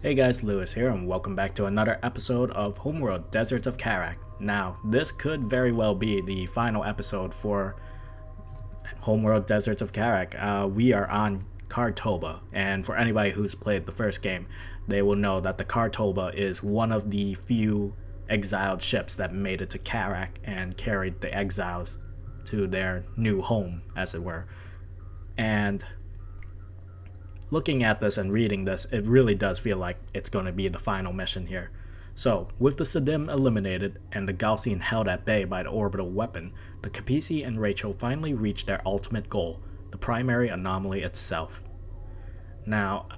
Hey guys, Lewis here, and welcome back to another episode of Homeworld Deserts of Kharak. Now, this could very well be the final episode for Homeworld Deserts of Kharak. We are on Khar-Toba, and for anybody who's played the first game, they will know that the Khar-Toba is one of the few exiled ships that made it to Kharak and carried the exiles to their new home, as it were. And looking at this and reading this, it really does feel like it's going to be the final mission here. So, with the Sadim eliminated and the Gaalsien held at bay by the orbital weapon, the Kapisi and Rachel finally reached their ultimate goal, the primary anomaly itself. Now,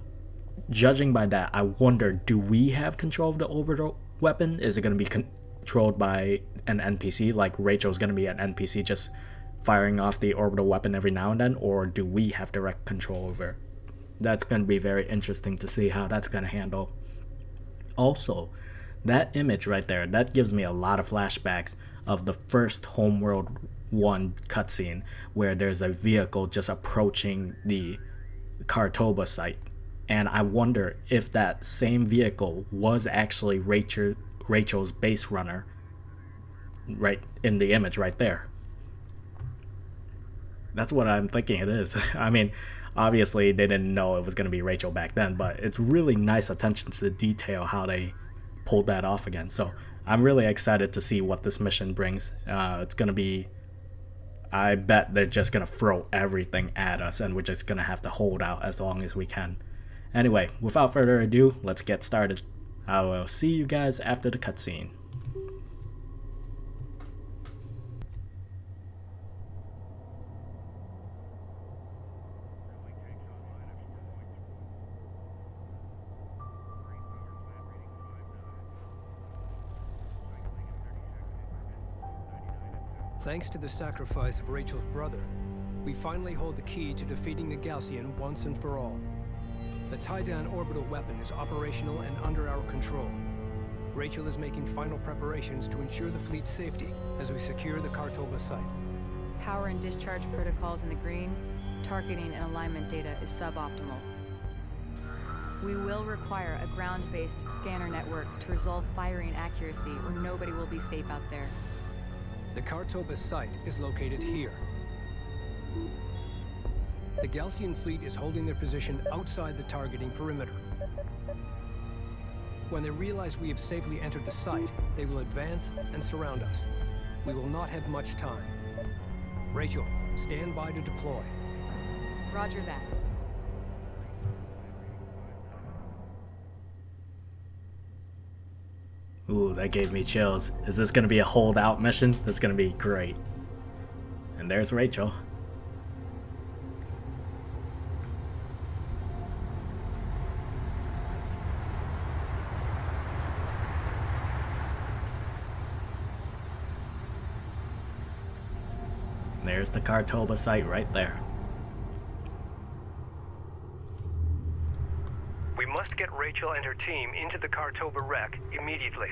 judging by that, I wonder, do we have control of the orbital weapon? Is it going to be controlled by an NPC, like Rachel's going to be an NPC just firing off the orbital weapon every now and then, or do we have direct control over it? That's going to be very interesting to see how that's going to handle. Also, that image right there, that gives me a lot of flashbacks of the first Homeworld 1 cutscene where there's a vehicle just approaching the Khar-Toba site. And I wonder if that same vehicle was actually Rachel's base runner right in the image right there. That's what I'm thinking it is. I mean, obviously they didn't know it was going to be Rachel back then, but it's really nice attention to the detail how they pulled that off again. So I'm really excited to see what this mission brings. It's going to be, I bet they're just going to throw everything at us and we're just going to have to hold out as long as we can. Anyway, without further ado, let's get started. I will see you guys after the cutscene. Thanks to the sacrifice of Rachel's brother, we finally hold the key to defeating the Gaalsien once and for all. The tie-down orbital weapon is operational and under our control. Rachel is making final preparations to ensure the fleet's safety as we secure the Khar-Toba site. Power and discharge protocols in the green. Targeting and alignment data is suboptimal. We will require a ground-based scanner network to resolve firing accuracy, or nobody will be safe out there. The Khar-Toba site is located here. The Gaalsien fleet is holding their position outside the targeting perimeter. When they realize we have safely entered the site, they will advance and surround us. We will not have much time. Rachel, stand by to deploy. Roger that. Ooh, that gave me chills. Is this going to be a holdout mission? That's going to be great. And there's Rachel. There's the Khar-Toba site right there. We must get Rachel and her team into the Khar-Toba wreck immediately.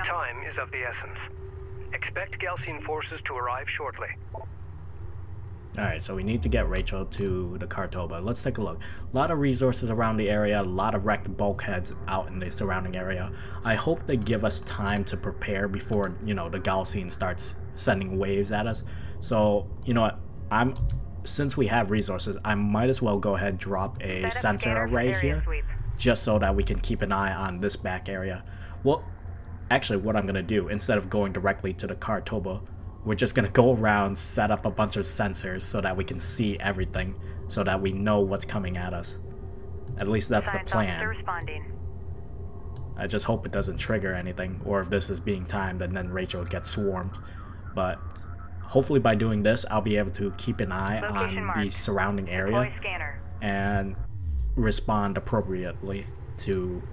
Time is of the essence. Expect Gaalsien forces to arrive shortly. Alright, so we need to get Rachel to the Khar-Toba. Let's take a look. A lot of resources around the area, a lot of wrecked bulkheads out in the surrounding area. I hope they give us time to prepare before, the Gaalsien starts sending waves at us. So, you know what, since we have resources, I might as well go ahead and drop a sensor array here, just so that we can keep an eye on this back area. Well, actually what I'm going to do, instead of going directly to the Khar-Toba, we're just going to go around, set up a bunch of sensors so that we can see everything, so that we know what's coming at us. At least that's the plan. I just hope it doesn't trigger anything, or if this is being timed and then Rachel gets swarmed. But hopefully by doing this, I'll be able to keep an eye on the surrounding area and respond appropriately to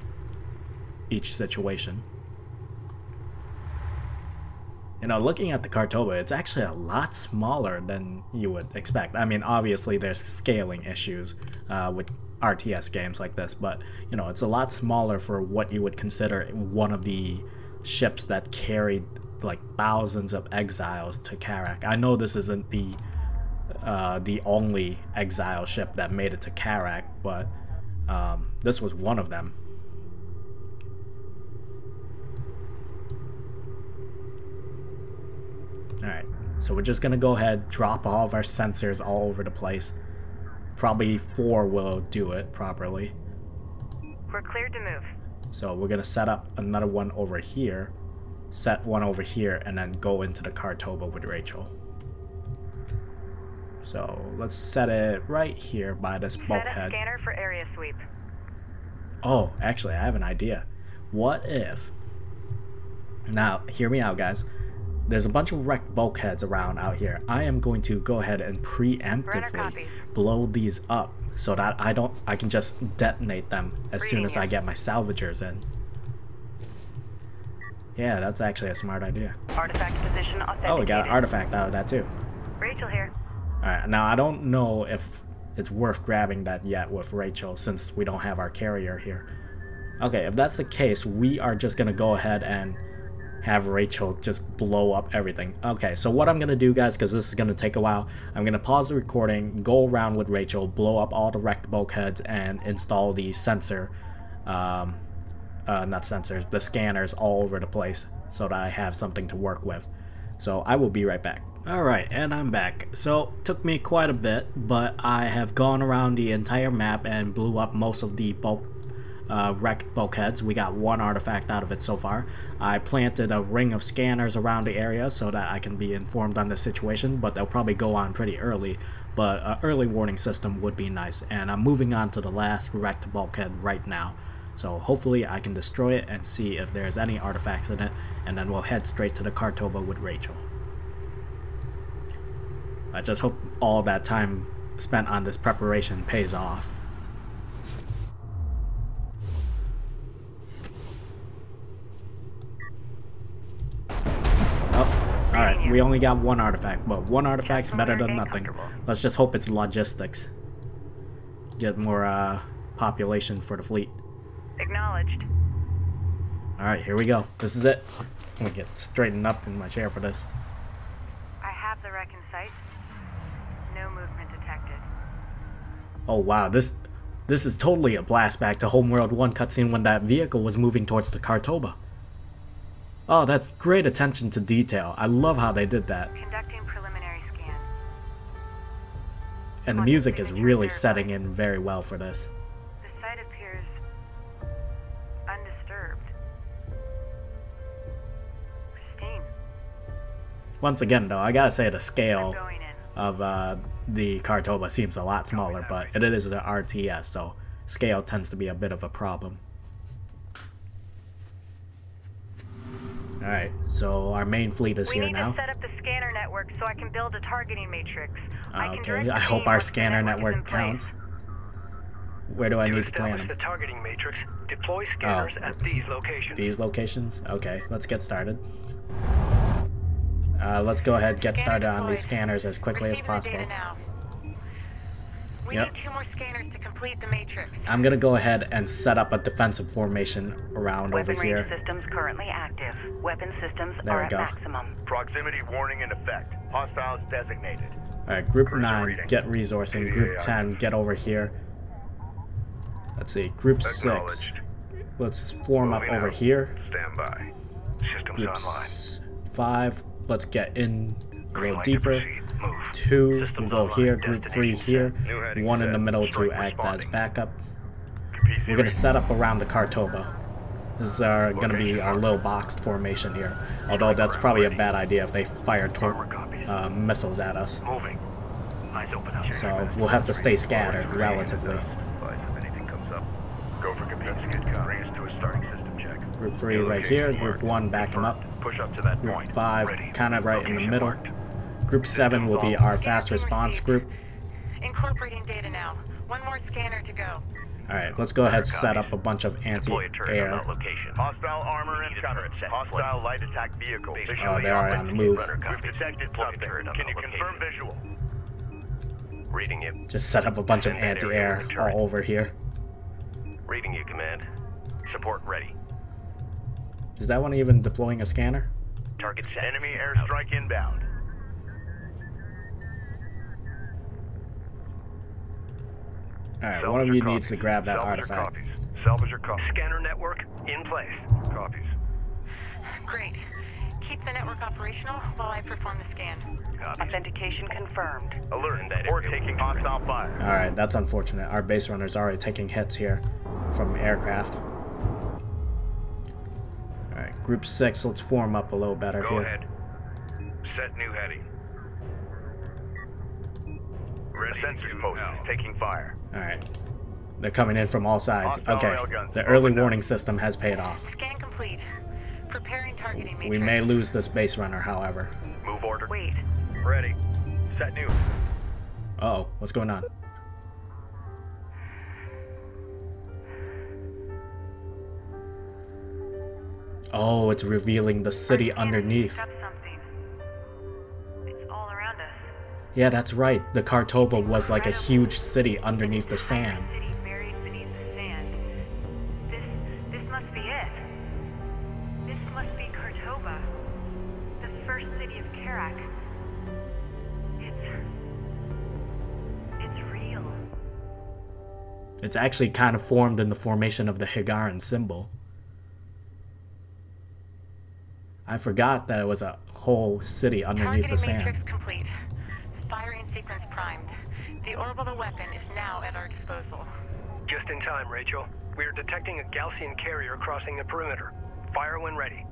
each situation. Looking at the Khar-Toba, it's actually a lot smaller than you would expect. I mean, obviously there's scaling issues with RTS games like this, but, it's a lot smaller for what you would consider one of the ships that carried, like, thousands of exiles to Kharak. I know this isn't the only exile ship that made it to Kharak, but This was one of them. Alright, so we're just gonna go ahead, drop all of our sensors all over the place. Probably 4 will do it properly. We're cleared to move. So we're gonna set up another one over here, set one over here, and then go into the Khar-Toba with Rachel. So let's set it right here by this bulkhead. Set up scanner for area sweep. Oh, actually, I have an idea. What if... Now, hear me out, guys. There's a bunch of wrecked bulkheads around out here. I am going to go ahead and preemptively blow these up so that I can just detonate them as soon as I get my salvagers in. Yeah, that's actually a smart idea. Artifact position authenticated. Oh, we got an artifact out of that too. Rachel here. Alright, now I don't know if it's worth grabbing that yet with Rachel since we don't have our carrier here. Okay, if that's the case, we are just gonna go ahead and have Rachel just blow up everything. Okay, so what I'm gonna do, guys, because this is gonna take a while, I'm gonna pause the recording, go around with Rachel, blow up all the wrecked bulkheads, and install the sensor, not sensors, the scanners all over the place so that I have something to work with. So I will be right back. Alright, and I'm back. So, took me quite a bit, but I have gone around the entire map and blew up most of the wrecked bulkheads. We got 1 artifact out of it so far. I planted a ring of scanners around the area so that I can be informed on the situation, but they'll probably go on pretty early. But an early warning system would be nice. And I'm moving on to the last wrecked bulkhead right now. So hopefully I can destroy it and see if there's any artifacts in it, and then we'll head straight to the Khar-Toba with Rachel. I just hope all that time spent on this preparation pays off. Oh, alright, we only got 1 artifact, but 1 artifact's better than nothing. Let's just hope it's logistics. Get more population for the fleet. Acknowledged. Alright, here we go. This is it. I'm gonna get straightened up in my chair for this. I have the wreck in sight. No movement detected. Oh wow, this is totally a blast back to Homeworld 1 cutscene when that vehicle was moving towards the Khar-Toba. Oh, that's great attention to detail. I love how they did that. Conducting preliminary scan. And the music is really setting in very well for this. The site appears undisturbed. Pristine. Once again though, I gotta say the scale of the Khar-Toba seems a lot smaller, but it is an RTS, so scale tends to be a bit of a problem. Alright, so our main fleet is here now. We need to set up the scanner network so I can build a targeting matrix. Okay, I hope our scanner network counts. Where do I need to plan them? The targeting matrix, deploy scanners at these locations. These locations? Okay, let's get started. Let's go ahead and get started on these scanners as quickly as possible. We need 2 more scanners to complete the matrix. I'm gonna go ahead and set up a defensive formation around over here. Weapon range systems currently active. Weapon systems there are we go. at maximum. Proximity warning in effect. Hostiles designated. Alright, group 9, get resourcing. Group 10, get over here. Let's see, group 6. Let's form up over here. Stand by. Systems Group online. 5, let's get in a little deeper. 2, we'll go here. Group 3 here. 1 in the middle to act as backup. We're gonna set up around the Khar-Toba. This is gonna be our little boxed formation here. Although that's probably a bad idea if they fire missiles at us. So we'll have to stay scattered relatively. Group 3 right here. Group 1 back him up. Group 5 kind of right in the middle. Group 7 will be our fast response group. Incorporating data now. 1 more scanner to go. Alright, let's go ahead and set up a bunch of anti-air. Hostile armor encountered. Hostile light attack vehicle. Oh, they are on the move. We've detected something. Can you confirm visual? Reading you. Just set up a bunch of anti-air all over here. Reading you, Command. Support ready. Is that one even deploying a scanner? Target set. Enemy airstrike inbound. Alright, one of you needs to grab that artifact. Salvage your copies. Scanner network in place. Copies. Great. Keep the network operational while I perform the scan. Copies. Authentication confirmed. Alert or taking hostile fire. Alright, that's unfortunate. Our base runner's already taking hits here from aircraft. Alright, group 6, let's form up a little better Go here. ahead. Set new heading. Ready. Sensors post is taking fire. Alright. They're coming in from all sides. Hostile Okay, railguns. the early Open warning system has paid off. Scan complete. Preparing targeting matrix. We may lose this base runner, however. Move order. Wait. Ready. Set new. Uh-oh, what's going on? Oh, it's revealing the city underneath. Something. It's all around us. Yeah, that's right. The Khar-Toba was like a huge city underneath the sand. City buried beneath the sand. This must be it. This must be Khar-Toba, the first city of Kharak. It's real. It's actually kind of formed in the formation of the Higaran symbol. I forgot that it was a whole city underneath the Targeting sand. matrix complete. Firing sequence primed. The orbital weapon is now at our disposal. Just in time, Rachel. We are detecting a Gaalsien carrier crossing the perimeter. Fire when ready.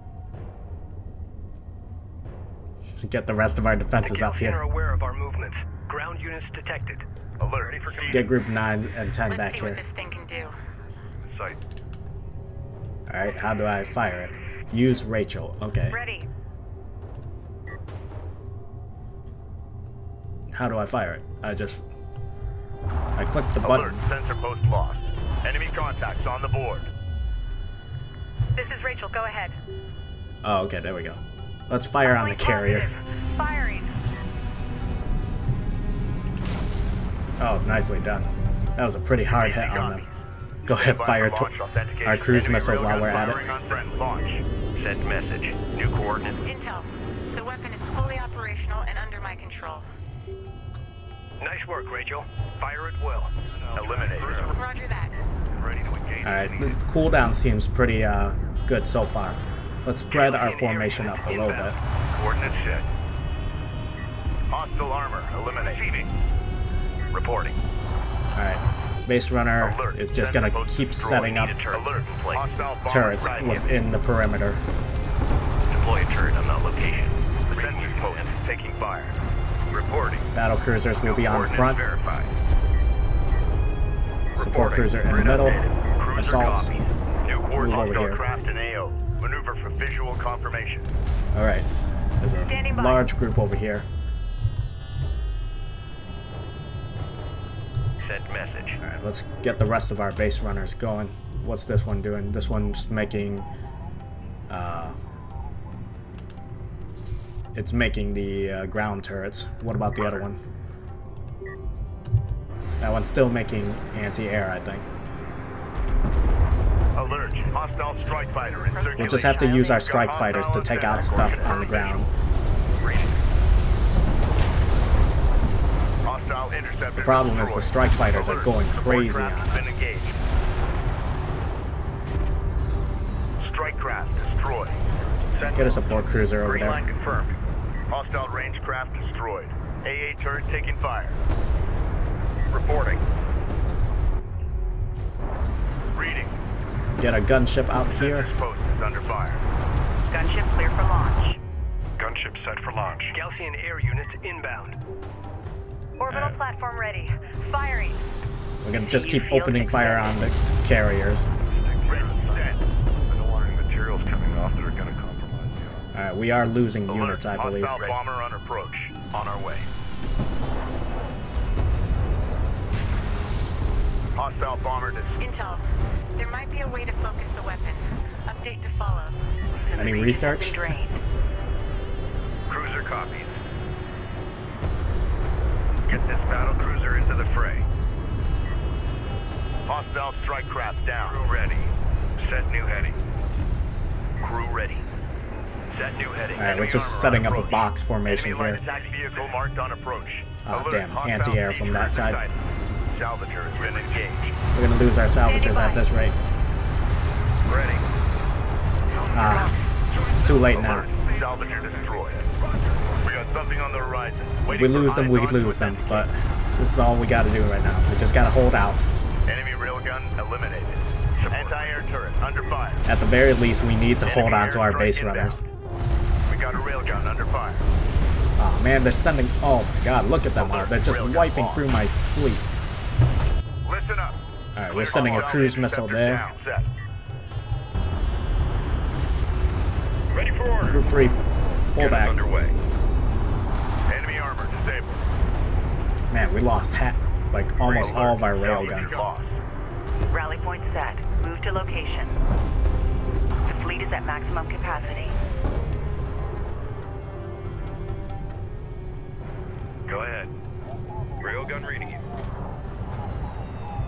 Get the rest of our defenses up Gaalsien are here. aware of our movements. Ground units detected. Alert. Ready for Get group 9 and 10 Let's back see here. what this thing can do. Sight. Alright, how do I fire it? Use Rachel. Okay. Ready. How do I fire it? I click the Alert. button. Sensor post lost. Enemy contacts on the board. This is Rachel. Go ahead. Oh, okay, there we go. Let's fire on the carrier. Firing. Oh, nicely done. That was a pretty hard hit on them. Go ahead, fire our cruise missiles while we're at it. Launch. Sent message. New coordinates. Intel. The weapon is fully operational and under my control. Nice work, Rachel. Fire at will. Eliminate. Roger that. Ready to engage. Alright, the cooldown seems pretty good so far. Let's spread our formation up a little bit. Coordinates set. Hostile armor. Eliminate. Receiving. Reporting. Alright, base runner Alert. is just gonna Sensor post keep destroyed. setting up Need a turret. Alert. Hostile bomber turrets tracking. within the perimeter. Deploy a turret on that location. Sensors post taking fire. Reporting. Battle cruisers will be on Coordinates front. verified. Support Reporting. cruiser in the Grid middle. updated. Cruiser Assaults. copies. New coordinates. over here. Hostile craft in AO. Maneuver for visual confirmation. Alright, there's a Standing by. large group over here. Sent message. Alright, let's get the rest of our base runners going. What's this one doing? This one's making it's making the ground turrets. What about the other one? That one's still making anti-air, I think. Alert. Hostile strike fighter in circulation. We'll just have to use our strike fighters to take out stuff on the ground. Hostile interceptor. The problem is the strike fighters are going crazy on Support craft has us. been engaged. Strike craft destroyed. Get a support cruiser over Green line there. confirmed. Hostile range craft destroyed. AA turret taking fire. Reporting. Reading. Get a gunship out here. Sensors post is under fire. Gunship clear for launch. Gunship set for launch. Gaalsien air units inbound. Orbital platform ready. Firing. We're gonna just keep opening fire on the carriers. Red set. I don't want any materials coming off that are going to compromise the Alright, we are losing Alert. units, I believe. Hostile bomber on approach. On our way. Hostile bomber Intel. There might be a way to focus the weapon. Update to follow. Any research? Drained. Cruiser copies. Get this battle cruiser into the fray. Hostile strike craft down. Crew ready. Set new heading. Crew ready. Set new heading. Alright, we're Enemy just armor setting on up a approach. box formation Enemy light here. attack vehicle marked on approach. Ah, Alert. damn, Hostile anti-air from that cruiser side. sighted. Salvager has been engaged. We're gonna lose our salvagers at this rate. Ready. Ah, it's too late now. Salvager destroyed. We got something on the horizon. If we lose them, we lose them. But this is all we gotta do right now. We just gotta hold out. Enemy railgun eliminated. Anti-air turret under fire. At the very least, we need to hold on to our base runners. We got a railgun under fire. Oh man, they're sending. Oh my god, look at them all. They're just wiping through my fleet. Listen up. Alright, we're sending a cruise missile there. Ready for order. Group 3, pull back. Underway. Enemy armor disabled. Man, we lost like almost all of our railguns. Rally point set. Move to location. The fleet is at maximum capacity. Go ahead. Railgun reading you.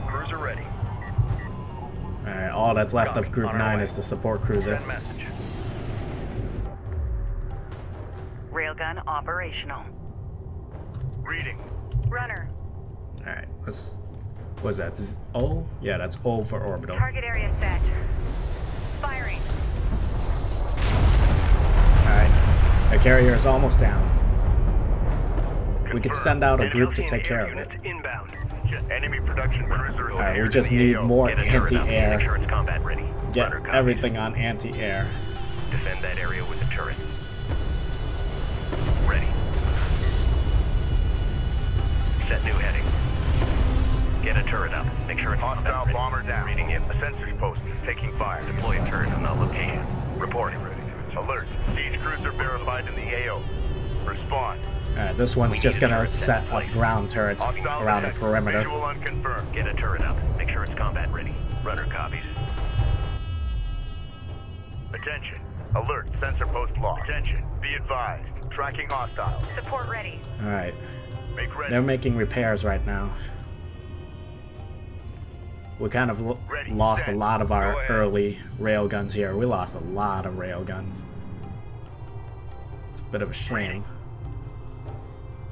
Cruiser ready. Alright, all that's left of Group 9 is the support cruiser. Send message. Railgun operational. Reading. Runner. Alright, what is that? This is O? Yeah, that's O for orbital. Target area set. Firing. Alright, the carrier is almost down. We could send out a group to take care of it. Inbound. Enemy production cruiser. Alright, we just need more anti-air. Make sure it's combat ready. Get Runner copies. everything on anti-air. Defend that area with the turret. Ready. Set new heading. Get a turret up. Make sure it's Hostile ready. bomber down. Reading you. A sentry post is taking fire. Deploy a turret on that location. Reporting. Alert. Siege cruiser verified in the AO. Respond. Alright, this one's just gonna set up ground turrets Hostile around the ahead. perimeter. Visual unconfirmed. Get a turret up. Make sure it's combat ready. Runner copies. Attention. Alert. Sensor post lost. Attention. Be advised. Tracking hostiles. Support ready. Alright, Make ready. they're making repairs right now. We kind of lost a lot of our early railguns here. We lost a lot of railguns. It's a bit of a shame.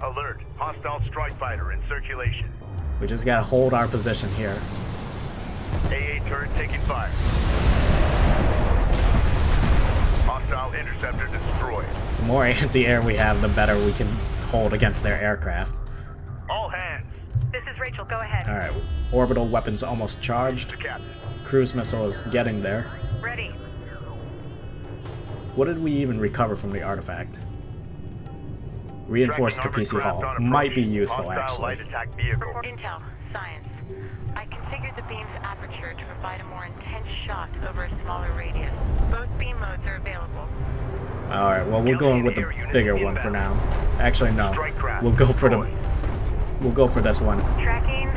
Alert. Hostile strike fighter in circulation. We just gotta hold our position here. AA turret taking fire. Hostile interceptor destroyed. The more anti-air we have, the better we can hold against their aircraft. All hands. This is Rachel. Go ahead. Alright, orbital weapons almost charged. To captain. Cruise missile is getting there. Ready. What did we even recover from the artifact? Reinforced Kapisi Hall. Might be useful, Hostile light actually. attack vehicle. Intel, science. I configured the beam's aperture to provide a more intense shot over a smaller radius. Both beam modes are available. Alright, well we're going with the bigger one for now. Actually no. We'll go for this one. Tracking.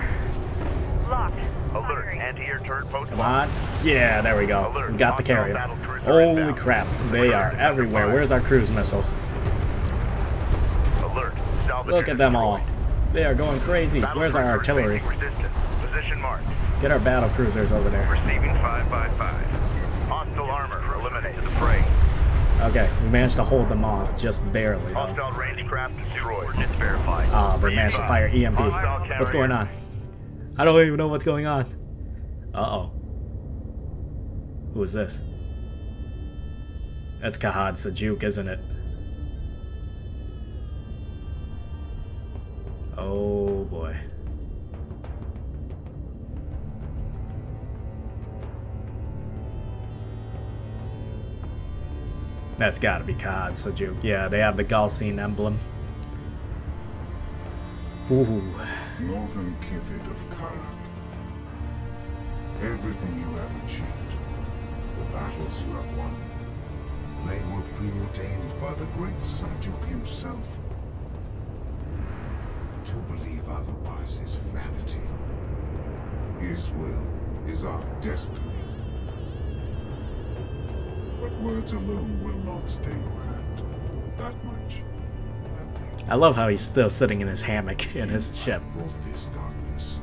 Locked. Alert. Firing. Anti-air turret post Come lost. on. Yeah, there we go. We got the carrier. Holy crap. They are everywhere. Where's our cruise missile? Alert. Salvage Look at them all. destroyed. They are going crazy. Where's our artillery? Resistance. Position marked. Get our battle cruisers over there. Receiving 555. Hostile armor eliminated. The fray. Okay, we managed to hold them off, just barely though. Hostile range craft destroyed. It's verified. Oh, they managed to fire EMP. What's going on? I don't even know what's going on. Uh-oh. Who is this? That's Kahad Sajuk, isn't it? Oh boy. That's gotta be Kahad Sajuk. Yeah, they have the Gaalsien emblem. Ooh. Northern Kiith of Kharak. Everything you have achieved, the battles you have won, they were preordained by the great Sajuk himself. To believe otherwise is vanity. His will is our destiny. But words alone will not stay your hand. That much I've made. I love how he's still sitting in his hammock in his ship. You have brought this darkness.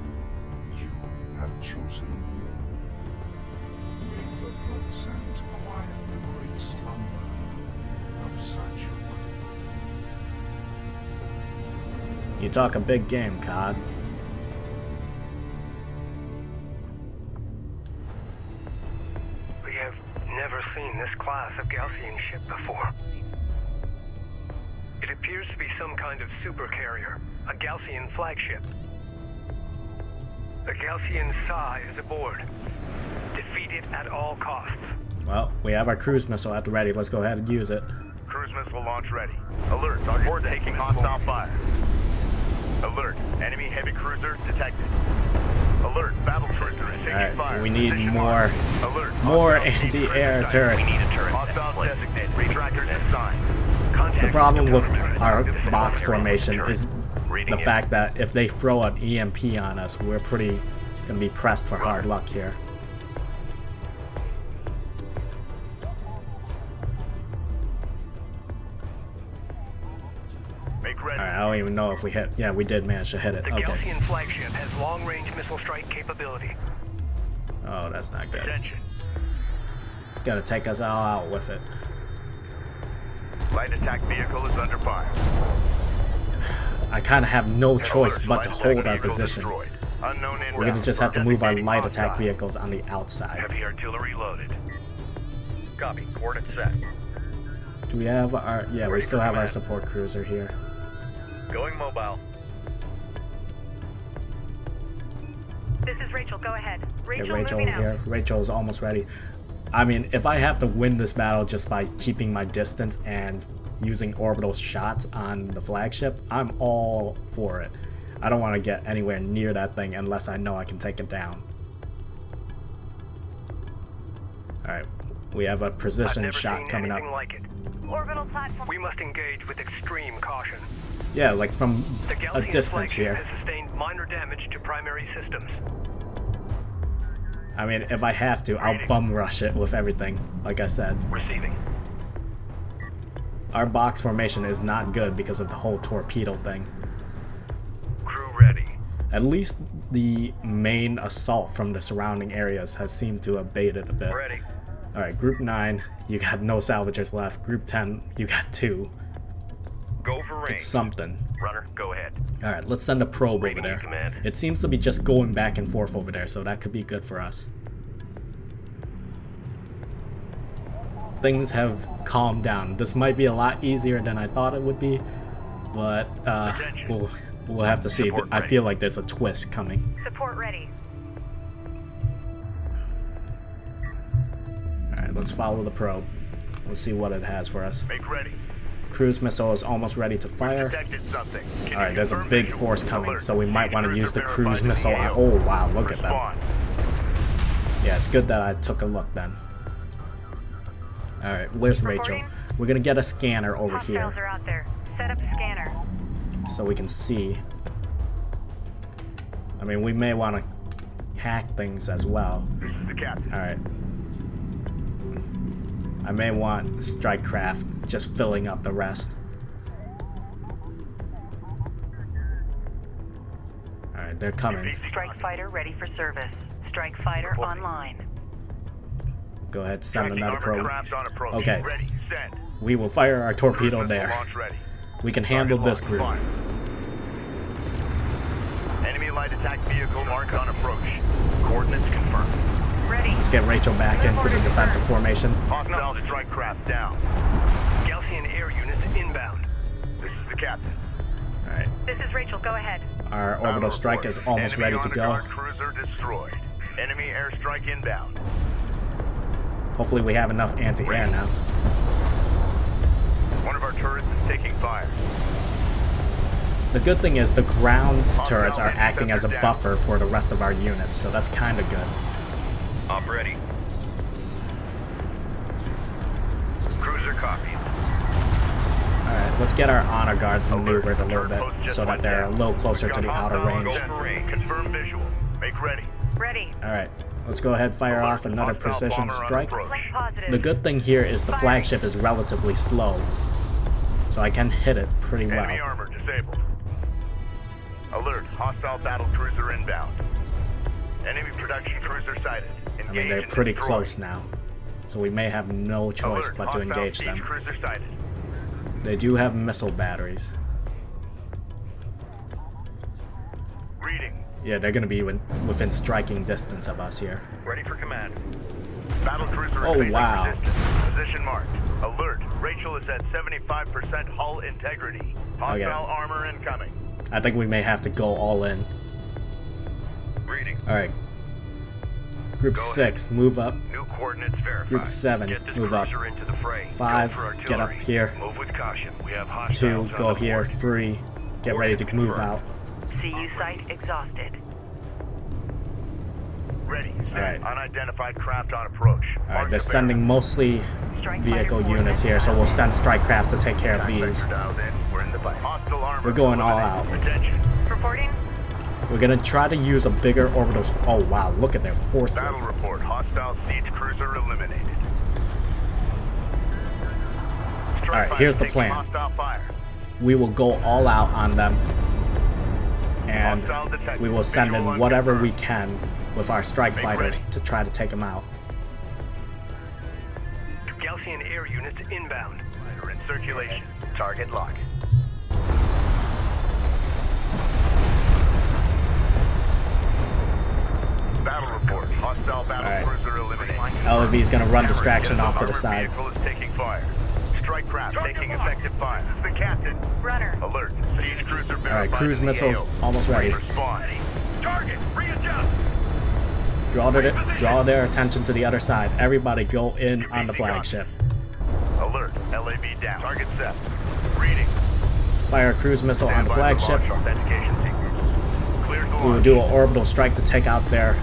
You have chosen war. May the blood sand quiet the great slumber of Sajuk. You talk a big game, Cod. seen this class of Gaalsien ship before. It appears to be some kind of supercarrier, a Gaalsien flagship. The Gaalsien Sa is aboard. Defeat it at all costs. Well, we have our cruise missile at the ready. Let's go ahead and use it. Cruise missile launch ready. Alert, target taking hostile fire. Alert, enemy heavy cruiser detected. Alert, battle cruiser is taking fire. We need Position more, Alert, more hostile anti-air turrets. We need a turret. Hostile designated. Retractors assigned. The problem with our box formation is the fact that if they throw an EMP on us, we're pretty gonna be pressed for hard luck here. Alright, I don't even know if we hit. Yeah, we did manage to hit it. The Okay. Gaalsien flagship has long-range missile strike capability. Oh, that's not good. Attention. It's gonna take us all out with it. Light attack vehicle is under fire. I kind of have no choice Alert, but to light hold attack our vehicle position. destroyed. Unknown inbound. We're gonna just have to move our Designating light attack hostile. vehicles on the outside. Heavy artillery loaded. Copy. Coordinates set. Do we have our... Yeah, we Ready still for have our command. support cruiser here. Going mobile. This is Rachel. Go ahead. Get Rachel, Rachel moving over out. here. Rachel's almost ready. I mean, if I have to win this battle just by keeping my distance and using orbital shots on the flagship, I'm all for it. I don't want to get anywhere near that thing unless I know I can take it down. Alright, we have a I've precision never shot seen coming up. anything like it. Orbital platform. We must engage with extreme caution. Yeah, like from The a Gaalsien distance flagship here. has sustained minor damage to primary systems. I mean, if I have to, I'll bum rush it with everything, like I said. Receiving. Our box formation is not good because of the whole torpedo thing. Crew ready. At least the main assault from the surrounding areas has seemed to have abated a bit. Ready. Alright, Group 9, you got no salvagers left. Group 10, you got 2. Go for range. It's something. Runner, go ahead. Alright, let's send a probe over Reading there. you, command. It seems to be just going back and forth over there, so that could be good for us. Things have calmed down. This might be a lot easier than I thought it would be, but we'll have to see. Support I ready. feel like there's a twist coming. Support ready. Alright, let's follow the probe. We'll see what it has for us. Make ready. Cruise missile is almost ready to fire. Detected something. Can you Alright, there's a confirm big visual? force coming, Alert. so we might want to Cruiser use the verified cruise to missile. the AO. Oh wow, look at that. Respond. Yeah, it's good that I took a look then. Alright, where's Rachel? Reporting. We're gonna get a scanner over Hostiles here are out there. Set up scanner. so we can see. I mean, we may want to hack things as well. This is the captain. Alright. I may want strike craft just filling up the rest. Alright, they're coming. Strike fighter ready for service. Strike fighter Reporting. online. Go ahead, send Tracking another armored probe. crafts on approach. Okay. Ready. Send. We will fire our torpedo Cruise missile there. Launch ready. We can handle Target this locked. group. Fire. Enemy light attack vehicle marked on approach. Coordinates confirmed. Ready. Let's get Rachel back into the defensive formation. Hostile strike craft down. Gaalsien air units inbound. This is the captain. Alright, This is Rachel. Go ahead. our orbital strike is almost ready to go. Enemy cruiser destroyed. Enemy airstrike inbound. Hopefully we have enough anti-air now. One of our turrets is taking fire. The good thing is the ground turrets are acting as a buffer for the rest of our units, so that's kind of good. I'm ready. Cruiser copied. Alright, let's get our honor guards maneuvered a little bit so that they're a little closer to the outer range. Confirm visual. Make ready. Ready. Alright, let's go ahead and fire off another precision strike. Flight positive. The good thing here is the flagship is relatively slow, so I can hit it pretty Enemy well. armor disabled. Alert. Hostile battle cruiser inbound. Enemy production cruiser sighted. I mean, they're Engage and pretty destroy. close now, so we may have no choice Alert. but to Hostile engage siege them. Cruiser sighted. They do have missile batteries. Reading. Yeah, they're gonna be within striking distance of us here. Ready for command. Battlecruiser Oh, is facing wow. resistance. Position marked. Alert. Rachel is at 75% hull integrity. Hostile armor incoming. I think we may have to go all in. Reading. Alright. Group 6, move up. New coordinates verified. Group 7, Get this move up. cruiser into the fray. 5, Go for get up artillery. here. Move with caution. We have 2, hostiles go on the here. board. 3, get ready to move out. CU site exhausted. Ready. Alright. Unidentified craft on approach. Alright, they're sending mostly vehicle units here, so we'll send strike craft to take care of these. We're in the fight. Hostile armor. We're going all out. Attention. Reporting. We're gonna try to use a bigger orbital. Oh wow, look at their forces. Battle report. Hostile siege cruiser eliminated. Alright, here's the plan. Hostile fire. We will go all out on them, and we will send in whatever we can with our strike fighters to try to take them out. Gaalsien air units inbound. Fire in circulation. Target lock. Battle report. Hostile battle cruiser eliminated. LAV's gonna run distraction off to the side. Vehicle is taking fire. Strike craft taking effective fire. The captain. Runner. Alert. Siege cruiser verified. Alright, cruise in the missiles AO. almost ready. Respond. Target. Readjust. Draw their attention to the other side. Everybody go in on the flagship. Alert. LAV down. Target set. Reading. Fire a cruise missile on the flagship. Authentication sequence. Cleared the We will launch. do an orbital strike to take out their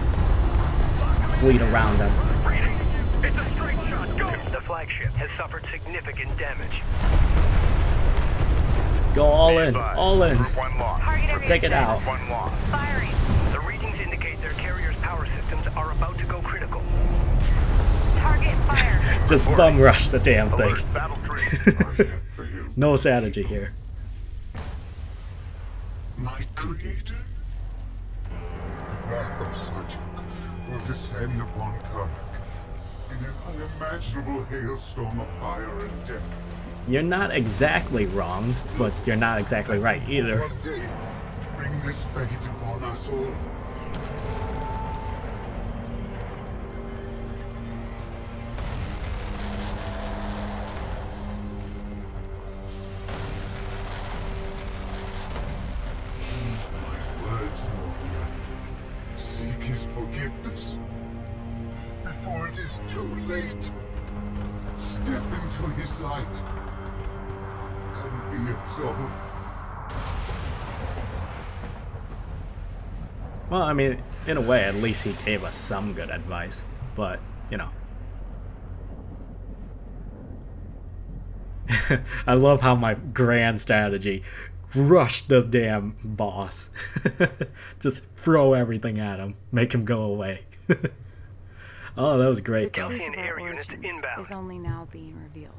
fleet around them. Reading. It's a straight shot. Go. The flagship has suffered significant damage. Go all in, all in. Group 1 lost. Target area Take it set. out. 1 lost. Firing. The readings indicate their carrier's power systems are about to go critical. Target fire. Just bum rush the damn thing. Alert. Battle cruiser. I have failed. No strategy here. My creator? Wrath of Sarjuk will descend upon Kharak in an unimaginable hailstorm of fire and death. You're not exactly wrong, but you're not exactly right either. One day, bring this fate upon us all. Heed my words, Northerner. Seek his forgiveness before it is too late. Step into his light and be absolved. Well, I mean, in a way, at least he gave us some good advice, but, you know. I love how my grand strategy, rush the damn boss. Just throw everything at him, make him go away. Oh, that was The great, though. truth of Gaalsien our air units origins inbound. is only now being revealed.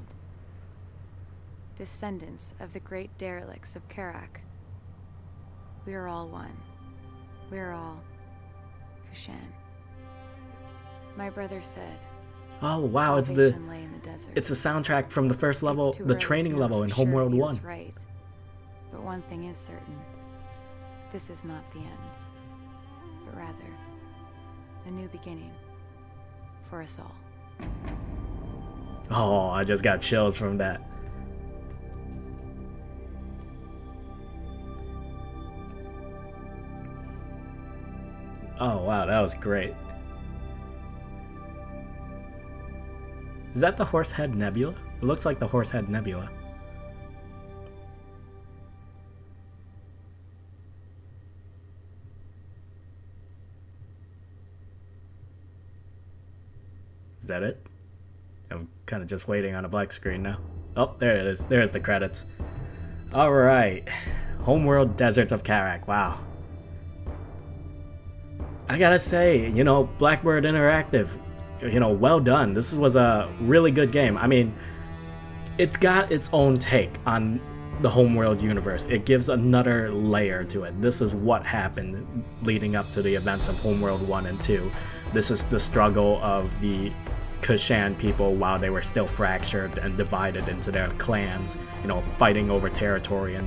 Descendants of the great derelicts of Kharak. We are all one. We are all Kushan. My brother said, Oh, wow, it's the salvation lay in the desert. it's the soundtrack from the first level, It's too the early training to know level for in sure Homeworld he was 1. right. But one thing is certain. This is not the end, but rather a new beginning for us all. Oh, I just got chills from that. Oh, wow, that was great. Is that the Horsehead Nebula? It looks like the Horsehead Nebula. Is that it? I'm kind of just waiting on a black screen now. Oh, there it is. There's the credits. Alright. Homeworld Deserts of Kharak. Wow. I gotta say, you know, Blackbird Interactive, you know, well done. This was a really good game. I mean, it's got its own take on the Homeworld universe. It gives another layer to it. This is what happened leading up to the events of Homeworld 1 and 2. This is the struggle of the Kushan people while they were still fractured and divided into their clans, you know, fighting over territory and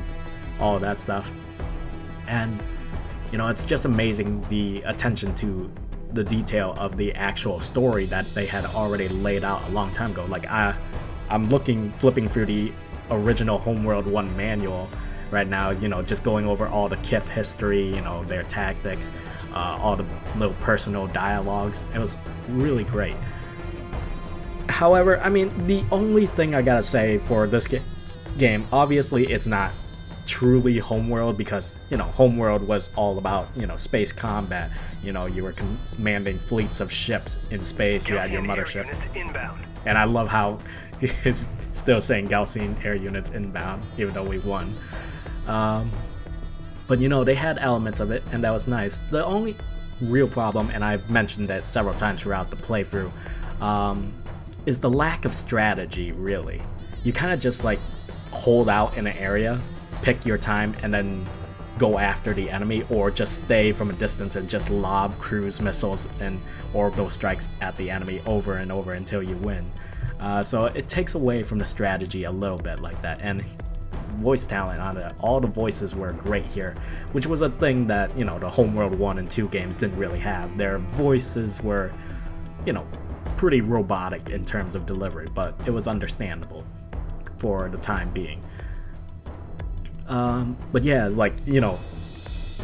all of that stuff. And, you know, it's just amazing the attention to the detail of the actual story that they had already laid out a long time ago. Like I'm flipping through the original Homeworld 1 manual right now, you know, just going over all the Kiith history, you know, their tactics, all the little personal dialogues. It was really great. However, I mean, the only thing I gotta say for this game, obviously it's not truly Homeworld, because, you know, Homeworld was all about, you know, space combat. You know, you were commanding fleets of ships in space, you had your mothership. And I love how it's still saying Gaalsien air units inbound, even though we won. But, you know, they had elements of it, and that was nice. The only real problem, and I've mentioned that several times throughout the playthrough, is the lack of strategy, really. You kind of just, like, hold out in an area, pick your time, and then go after the enemy, or just stay from a distance and just lob cruise missiles and orbital strikes at the enemy over and over until you win. So it takes away from the strategy a little bit like that. And voice talent on it, all the voices were great here, which was a thing that, you know, the Homeworld 1 and 2 games didn't really have. Their voices were, you know, pretty robotic in terms of delivery, but it was understandable for the time being. But yeah, it's like, you know,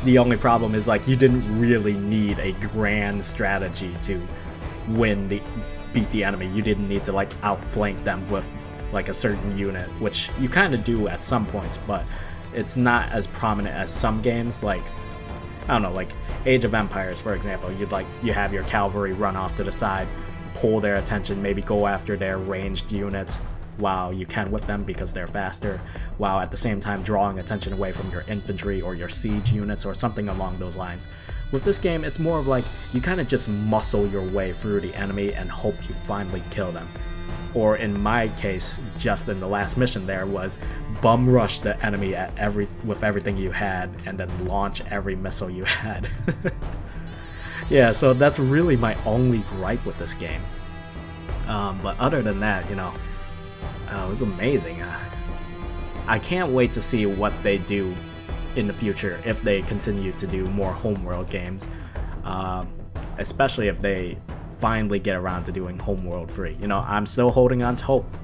the only problem is, like, you didn't really need a grand strategy to beat the enemy. You didn't need to, like, outflank them with, like, a certain unit, which you kind of do at some points, but it's not as prominent as some games. Like, I don't know, like Age of Empires, for example. You have your cavalry run off to the side, pull their attention, maybe go after their ranged units while you can with them because they're faster, while at the same time drawing attention away from your infantry or your siege units or something along those lines. With this game, it's more of like you kind of just muscle your way through the enemy and hope you finally kill them. Or in my case, just in the last mission there, was bum rush the enemy with everything you had and then launch every missile you had. Yeah, so that's really my only gripe with this game. But other than that, you know, it was amazing. I can't wait to see what they do in the future if they continue to do more Homeworld games, especially if they finally get around to doing Homeworld 3. You know, I'm still holding on to hope.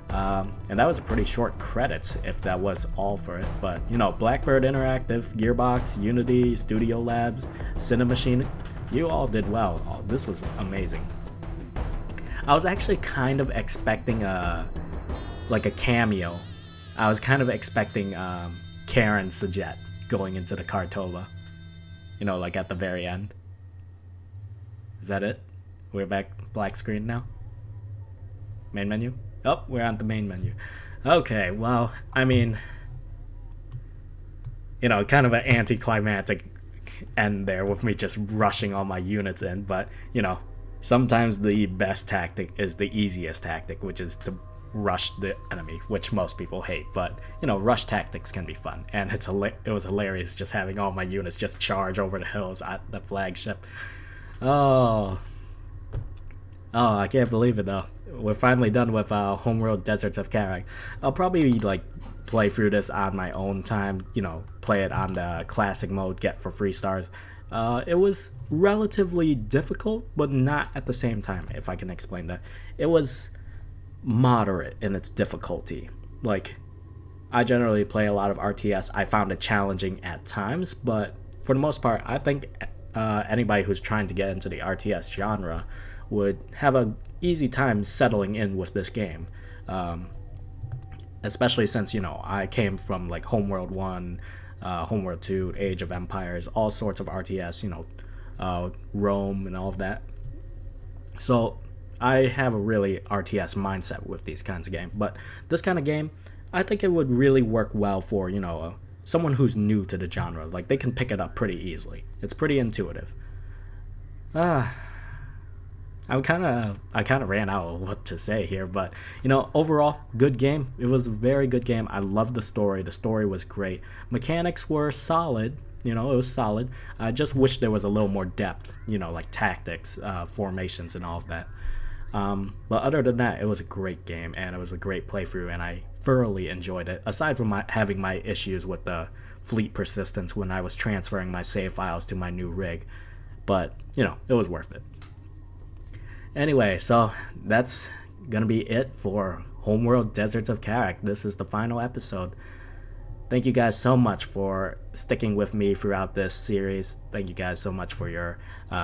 And that was a pretty short credits if that was all for it. But, you know, Blackbird Interactive, Gearbox, Unity, Studio Labs, Cinemachine, you all did well. This was amazing. I was actually kind of expecting like a cameo. I was kind of expecting Karen Sajet going into the Khar-Toba. You know, like at the very end. Is that it? We're back black screen now? Main menu? Oh, we're on the main menu. Okay, well, I mean, you know, kind of an anticlimactic end there with me just rushing all my units in, but, you know, sometimes the best tactic is the easiest tactic, which is to rush the enemy, which most people hate. But, you know, rush tactics can be fun, and it was hilarious just having all my units just charge over the hills at the flagship. Oh, I can't believe it though. We're finally done with Homeworld Deserts of Kharak. I'll probably like play through this on my own time, you know, play it on the classic mode, get for 3 stars. It was relatively difficult, but not at the same time, if I can explain that. It was moderate in its difficulty. Like, I generally play a lot of RTS. I found it challenging at times, but for the most part, I think anybody who's trying to get into the RTS genre would have an easy time settling in with this game. Especially since, you know, I came from like Homeworld 1, Homeworld 2, Age of Empires, all sorts of RTS, you know, Rome and all of that. So I have a really RTS mindset with these kinds of games. But this kind of game, I think it would really work well for, you know, someone who's new to the genre. Like, they can pick it up pretty easily. It's pretty intuitive. I kind of ran out of what to say here, but, you know, overall, good game. It was a very good game. I loved the story. The story was great. Mechanics were solid. You know, it was solid. I just wish there was a little more depth, you know, like tactics, formations, and all of that. But other than that, it was a great game, and it was a great playthrough, and I thoroughly enjoyed it, aside from having my issues with the fleet persistence when I was transferring my save files to my new rig. but you know, it was worth it. Anyway, so that's gonna be it for Homeworld Deserts of Kharak. This is the final episode. Thank you guys so much for sticking with me throughout this series. Thank you guys so much for your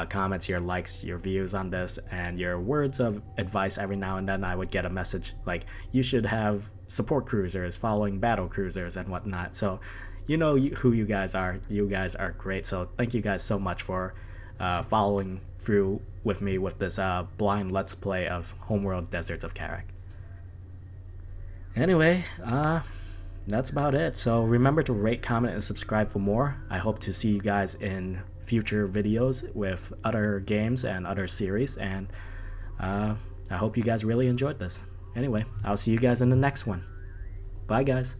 comments, your likes, your views on this, and your words of advice. Every now and then I would get a message like, you should have support cruisers following battle cruisers and whatnot. So you know who you guys are. You guys are great. So thank you guys so much for following through with me with this blind let's play of Homeworld Deserts of Kharak. Anyway, that's about it. So remember to rate, comment, and subscribe for more. I hope to see you guys in future videos with other games and other series, and I hope you guys really enjoyed this. Anyway, I'll see you guys in the next one. Bye guys.